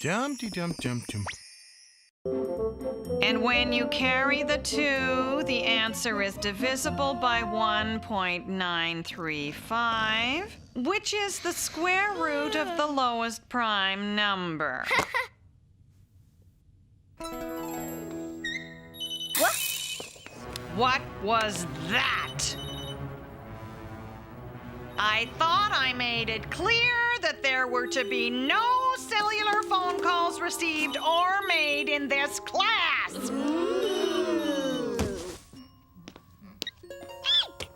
Dum-de-dum-dum-dum. And when you carry the 2, the answer is divisible by 1.935, which is the square root of the lowest prime number. What? What was that? I thought I made it clear that there were to be no cellular phone calls received or made in this class.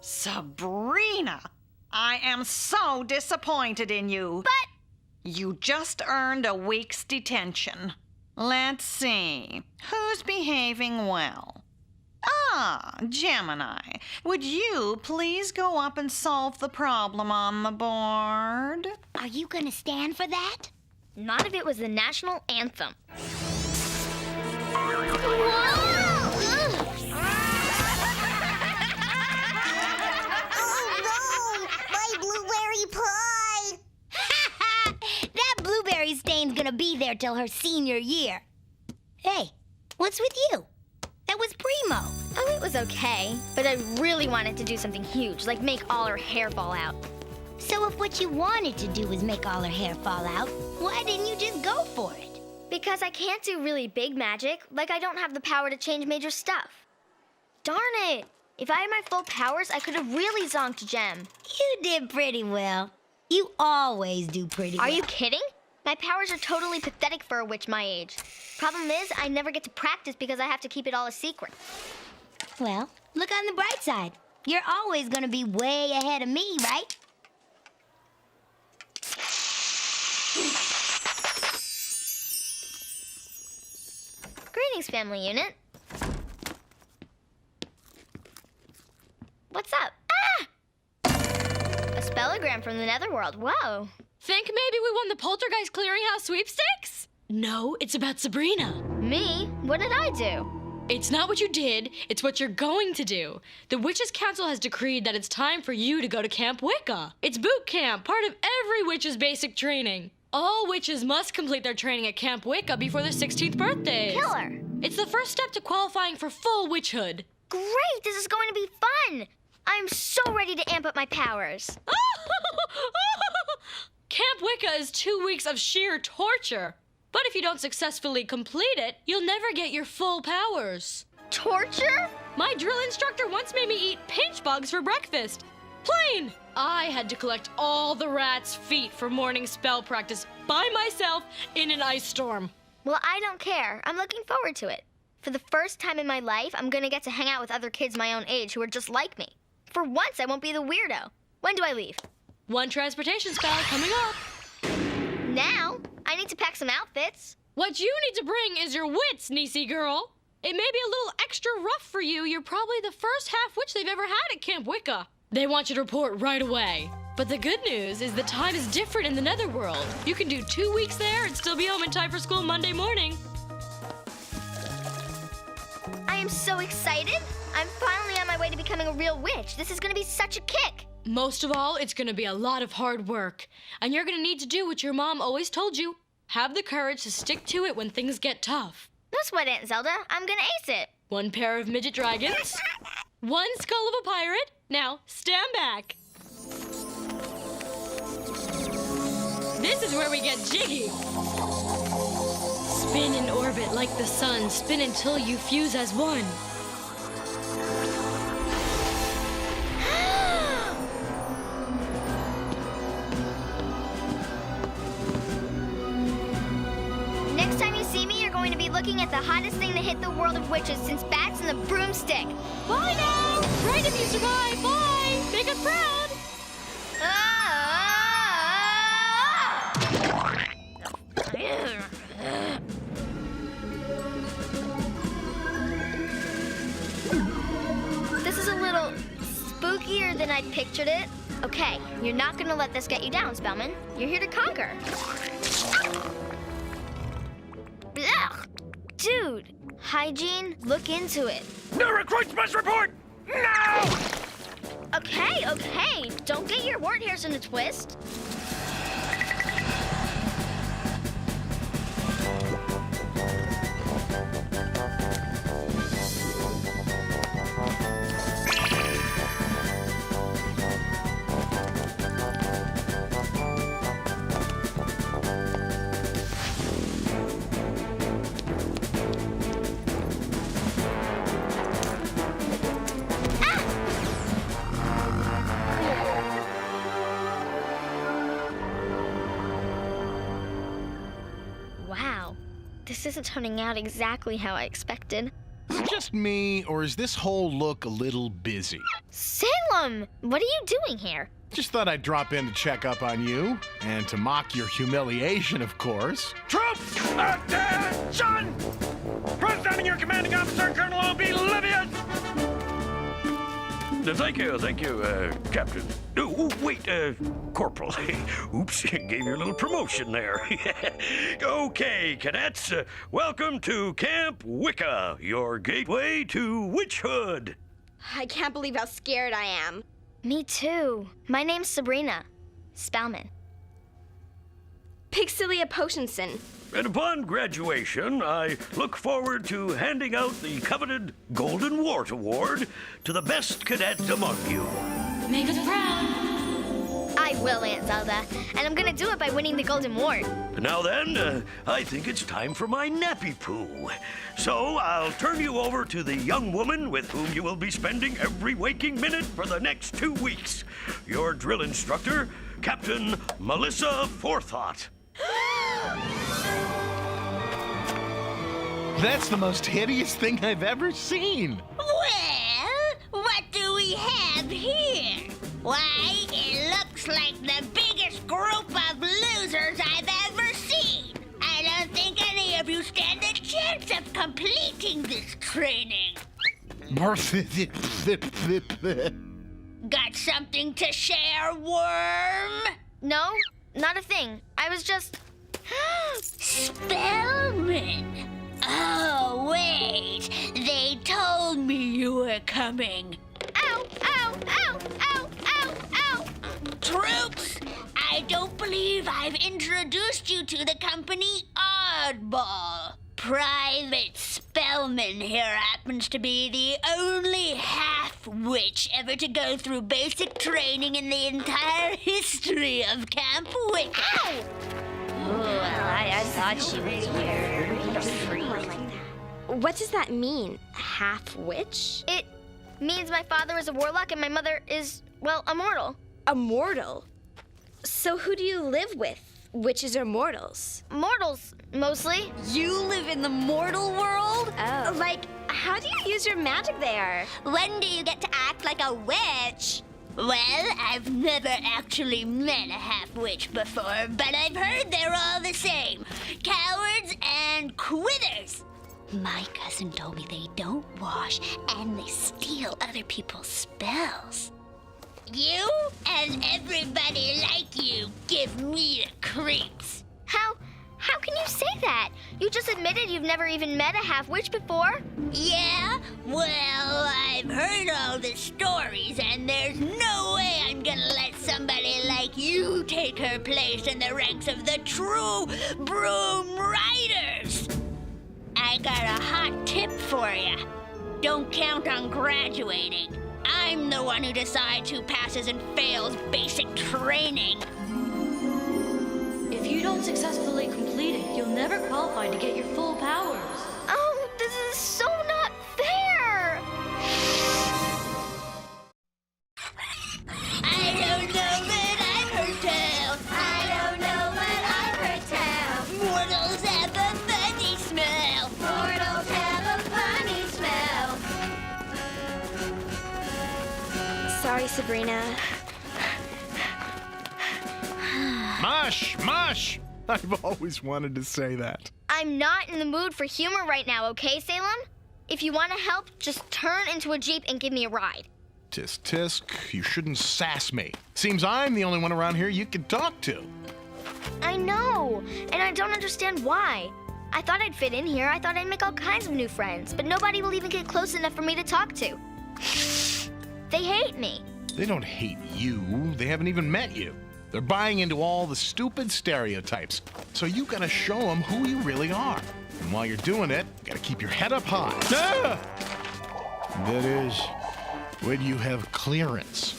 Sabrina, I am so disappointed in you. But you just earned a week's detention. Let's see. Who's behaving well? Ah, Gemini, would you please go up and solve the problem on the board? Are you gonna stand for that? not if it was the national anthem. Blueberry stain's gonna be there till her senior year. Hey, what's with you? That was primo. Oh, it was okay, but I really wanted to do something huge, like make all her hair fall out. So if what you wanted to do was make all her hair fall out, why didn't you just go for it? Because I can't do really big magic, like I don't have the power to change major stuff. Darn it! If I had my full powers, I could have really zonked Gem. You did pretty well. You always do pretty well. Are you kidding? My powers are totally pathetic for a witch my age. Problem is, I never get to practice because I have to keep it all a secret. Well, look on the bright side. You're always gonna be way ahead of me, right? Greetings, family unit. What's up? Ah! A spellogram from the netherworld. Whoa. Think maybe we won the Poltergeist Clearinghouse sweepstakes? No, it's about Sabrina. Me? What did I do? It's not what you did, it's what you're going to do. The Witches' Council has decreed that it's time for you to go to Camp Wicca. It's boot camp, part of every witch's basic training. All witches must complete their training at Camp Wicca before their 16th birthdays. Killer! It's the first step to qualifying for full witchhood. Great! This is going to be fun! I'm so ready to amp up my powers. Camp Wicca is 2 weeks of sheer torture. But if you don't successfully complete it, you'll never get your full powers. Torture? My drill instructor once made me eat pinch bugs for breakfast. Plain! I had to collect all the rats' feet for morning spell practice by myself in an ice storm. Well, I don't care. I'm looking forward to it. For the first time in my life, I'm gonna get to hang out with other kids my own age who are just like me. For once, I won't be the weirdo. When do I leave? One transportation spell coming up. Now? I need to pack some outfits. What you need to bring is your wits, Niecy girl. It may be a little extra rough for you. You're probably the first half witch they've ever had at Camp Wicca. They want you to report right away. But the good news is the time is different in the netherworld. You can do 2 weeks there and still be home in time for school Monday morning. I am so excited. I'm finally on my way to becoming a real witch. This is gonna be such a kick. Most of all, it's gonna be a lot of hard work. And you're gonna need to do what your mom always told you. Have the courage to stick to it when things get tough. No sweat, Aunt Zelda. I'm gonna ace it. 1 pair of midget dragons. 1 skull of a pirate. Now, stand back. This is where we get jiggy. Spin in orbit like the sun. Spin until you fuse as one. Next time you see me, you're going to be looking at the hottest thing to hit the world of witches since bats and the broomstick. Bye now! Right if you survive. Bye! Make us proud! This is a little spookier than I pictured it. Okay, you're not gonna let this get you down, Spellman. You're here to conquer. Ugh. Dude, hygiene, look into it. No recruits must report! No! Okay, don't get your wart hairs in a twist. isn't turning out exactly how I expected. Is it just me, or is this whole look a little busy? Salem! What are you doing here? Just thought I'd drop in to check up on you, and to mock your humiliation, of course. Troops, attention! Presenting your commanding officer, Colonel O.B. Livius! Thank you, Captain. Wait, Corporal. Oops, gave you a little promotion there. Okay, cadets, welcome to Camp Wicca, your gateway to witchhood. I can't believe how scared I am. Me too. My name's Sabrina Spellman. Pixilia Potionson. And upon graduation, I look forward to handing out the coveted Golden Wart Award to the best cadet among you. Make us proud. I will, Aunt Zelda. And I'm gonna do it by winning the Golden Wart. Now then, I think it's time for my nappy poo. So I'll turn you over to the young woman with whom you will be spending every waking minute for the next 2 weeks. Your drill instructor, Captain Malissa Forethought. That's the most hideous thing I've ever seen. Well, what do we have here? Why, it looks like the biggest group of losers I've ever seen. I don't think any of you stand a chance of completing this training. Got something to share, worm? No, not a thing. I was just... Spellman! Oh, wait. They told me you were coming. Ow, ow, ow, ow, ow, ow. Troops, I don't believe I've introduced you to the company Oddball. Private Spellman here happens to be the only half-witch ever to go through basic training in the entire history of Camp Wicca. Ow! Well, I thought she was weird. What does that mean? Half-witch? It means my father is a warlock and my mother is, well, a mortal. A mortal? So who do you live with? Witches or mortals? Mortals, mostly. You live in the mortal world? Oh. Like, how do you use your magic there? When do you get to act like a witch? Well, I've never actually met a half-witch before, but I've heard they're all the same. Cowards and quitters. My cousin told me they don't wash and they steal other people's spells. You and everybody like you give me the creeps. How can you say that? You just admitted you've never even met a half-witch before. Yeah? Well, I've heard all the stories, and there's no way I'm gonna let somebody like you take her place in the ranks of the true broom riders. I got a hot tip for you. Don't count on graduating. I'm the one who decides who passes and fails basic training. If you don't successfully complete it, you'll never qualify to get your full powers. Oh, this is so not fair! I don't know what I've heard tell. I don't know what I've heard tell. Mortals have a funny smell. Mortals have a funny smell. Sorry, Sabrina. Mush! Mush! I've always wanted to say that. I'm not in the mood for humor right now, okay, Salem? If you want to help, just turn into a Jeep and give me a ride. Tisk tisk, you shouldn't sass me. Seems I'm the only one around here you can talk to. I know, and I don't understand why. I thought I'd fit in here. I thought I'd make all kinds of new friends, but nobody will even get close enough for me to talk to. They hate me. They don't hate you. They haven't even met you. They're buying into all the stupid stereotypes. So you gotta show them who you really are. And while you're doing it, you gotta keep your head up high. Ah! That is, when you have clearance.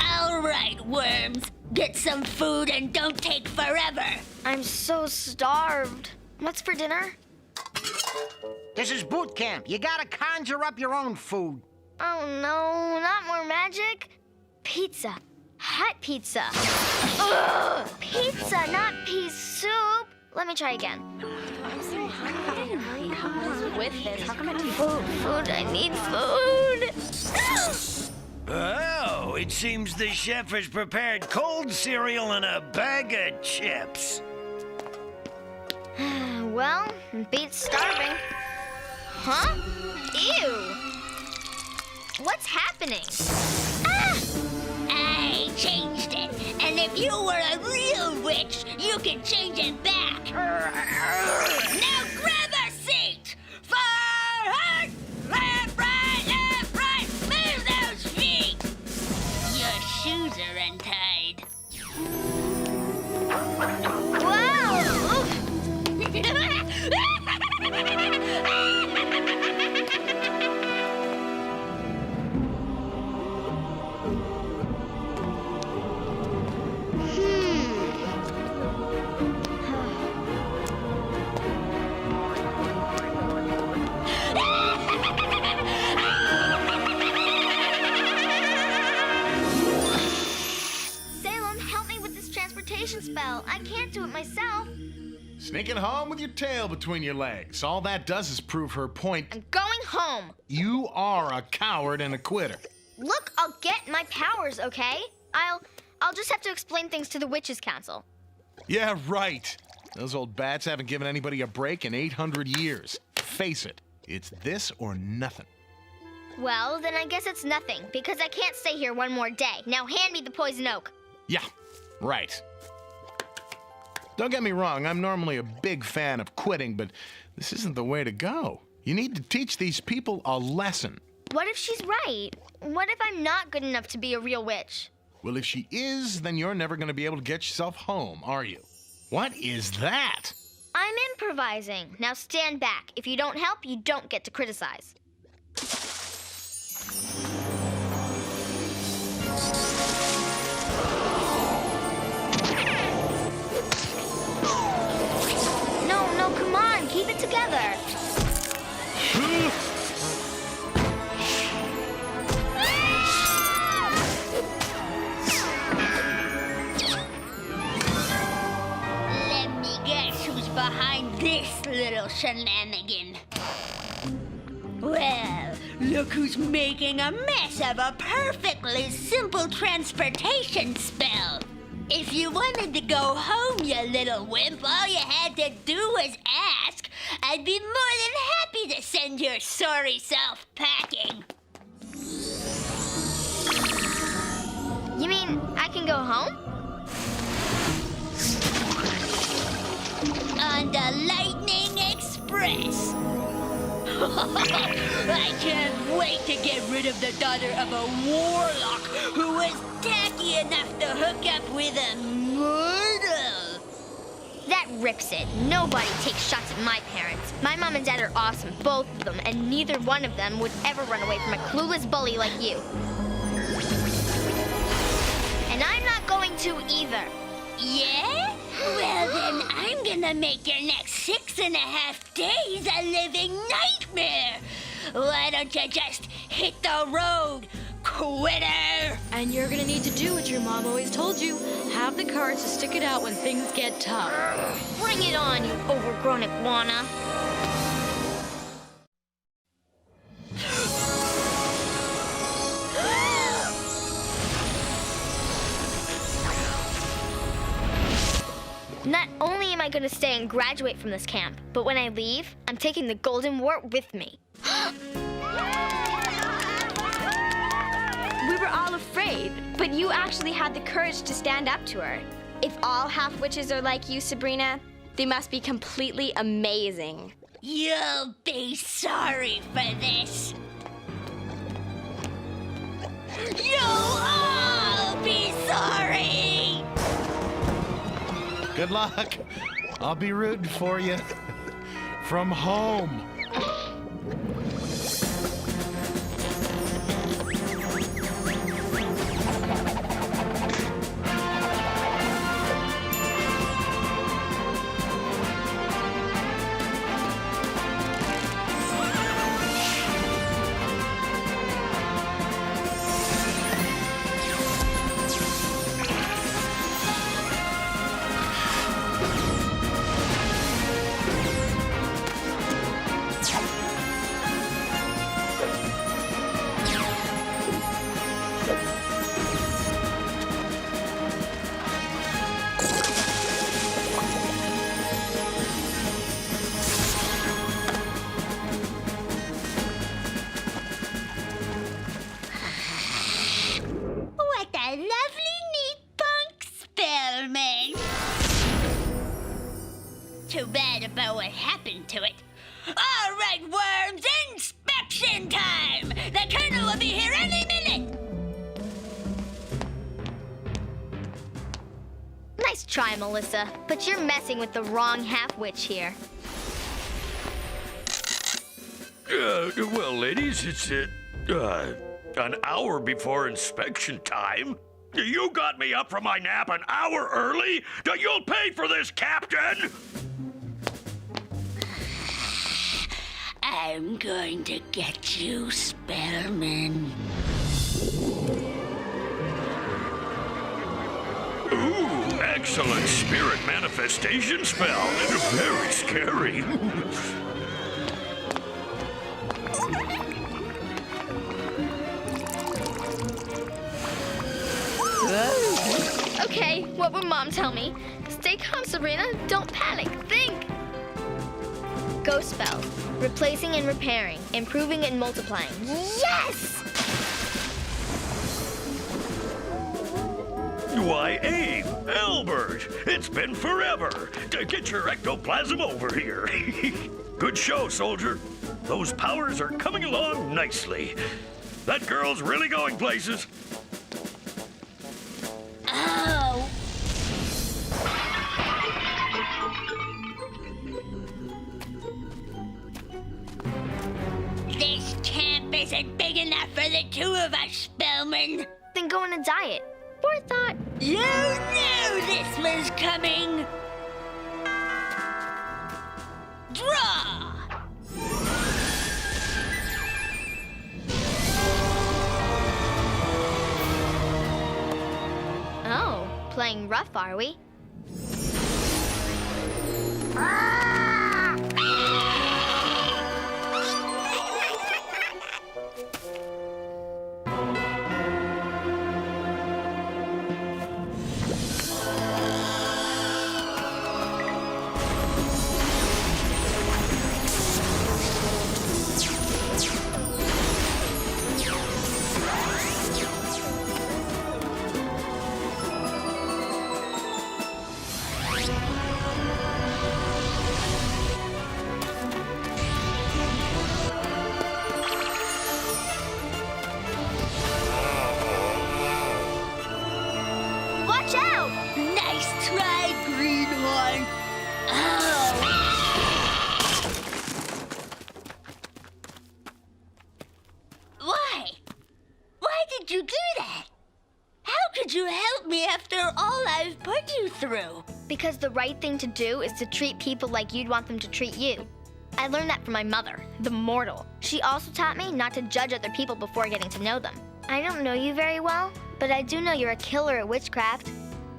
All right, worms. Get some food and don't take forever. I'm so starved. What's for dinner? This is boot camp. You gotta conjure up your own food. Oh no, not more magic. Pizza. Hot pizza. Ugh, pizza, not pea soup. Let me try again. Food, I need food. Oh, it seems the chef has prepared cold cereal and a bag of chips. Well, beats starving. Huh? Ew. What's happening? Ah! I changed it. And if you were a real witch, you can change it back. Now grab a seat. Forward! Left, right, move those feet. Your shoes are untied. Wow! Oof. Salem, help me with this transportation spell. I can't do it myself. Sneaking home with your tail between your legs. All that does is prove her point. I'm going home. You are a coward and a quitter. Look, I'll get my powers, okay? I'll just have to explain things to the Witches' Council. Yeah, right. Those old bats haven't given anybody a break in 800 years. Face it, it's this or nothing. Well, then I guess it's nothing, because I can't stay here one more day. Now hand me the poison oak. Yeah, right. Don't get me wrong, I'm normally a big fan of quitting, but this isn't the way to go. You need to teach these people a lesson. What if she's right? What if I'm not good enough to be a real witch? Well, if she is, then you're never going to be able to get yourself home, are you? What is that? I'm improvising. Now stand back. If you don't help, you don't get to criticize. No, come on. Keep it together. Let me guess who's behind this little shenanigan. Well, look who's making a mess of a perfectly simple transportation spell. If you wanted to go home, you little wimp, all you had to do was ask. I'd be more than happy to send your sorry self packing. You mean I can go home? On the Lightning Express. I can't wait to get rid of the daughter of a warlock who was tacky enough to hook up with a mortal. That rips it. Nobody takes shots at my parents. My mom and dad are awesome, both of them, and neither one of them would ever run away from a clueless bully like you. And I'm not going to either. Yeah? Well, then I'm gonna make your next 6.5 days a living nightmare. Why don't you just hit the road, quitter? And you're gonna need to do what your mom always told you. Have the courage to stick it out when things get tough. Bring it on, you overgrown iguana. Not only am I going to stay and graduate from this camp, but when I leave, I'm taking the golden wart with me. We were all afraid, but you actually had the courage to stand up to her. If all half-witches are like you, Sabrina, they must be completely amazing. You'll be sorry for this. You'll all be sorry. Good luck. I'll be rooting for you. From home. too bad about what happened to it. All right, worms, inspection time! The Colonel will be here any minute! Nice try, Melissa, but you're messing with the wrong half-witch here. Well, ladies, it's an hour before inspection time. You got me up from my nap an hour early? You'll pay for this, Captain! I'm going to get you, Spellman. Ooh, excellent spirit manifestation spell. Very scary. Okay, what would Mom tell me? Stay calm, Sabrina. Don't panic. Think. Ghost spells. Replacing and repairing. Improving and multiplying. Yes! Why, Abe, Albert, it's been forever. Get your ectoplasm over here. Good show, soldier. Those powers are coming along nicely. That girl's really going places. Oh. This camp isn't big enough for the two of us, Spellman. Then go on a diet. Forethought. You knew this was coming. Draw. Oh, playing rough, are we? Watch out! Nice try, Greenhorn. Oh. Why? Why did you do that? How could you help me after all I've put you through? Because the right thing to do is to treat people like you'd want them to treat you. I learned that from my mother, the mortal. She also taught me not to judge other people before getting to know them. I don't know you very well, but I do know you're a killer at witchcraft.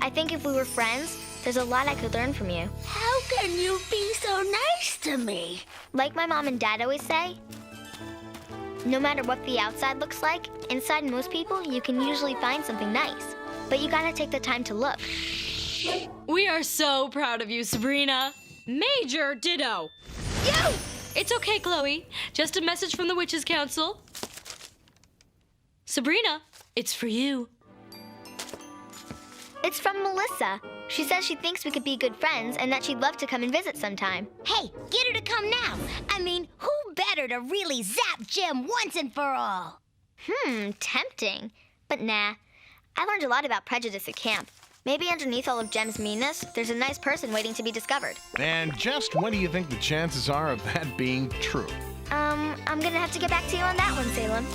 I think if we were friends, there's a lot I could learn from you. How can you be so nice to me? Like my mom and dad always say, no matter what the outside looks like, inside most people, you can usually find something nice. But you gotta take the time to look. We are so proud of you, Sabrina. Major ditto. You! It's okay, Chloe. Just a message from the Witches' Council. Sabrina, it's for you. It's from Melissa. She says she thinks we could be good friends and that she'd love to come and visit sometime. Hey, get her to come now. I mean, who better to really zap Jim once and for all? Tempting. But nah. I learned a lot about prejudice at camp. Maybe underneath all of Jem's meanness, there's a nice person waiting to be discovered. And just what do you think the chances are of that being true? I'm gonna have to get back to you on that one, Salem.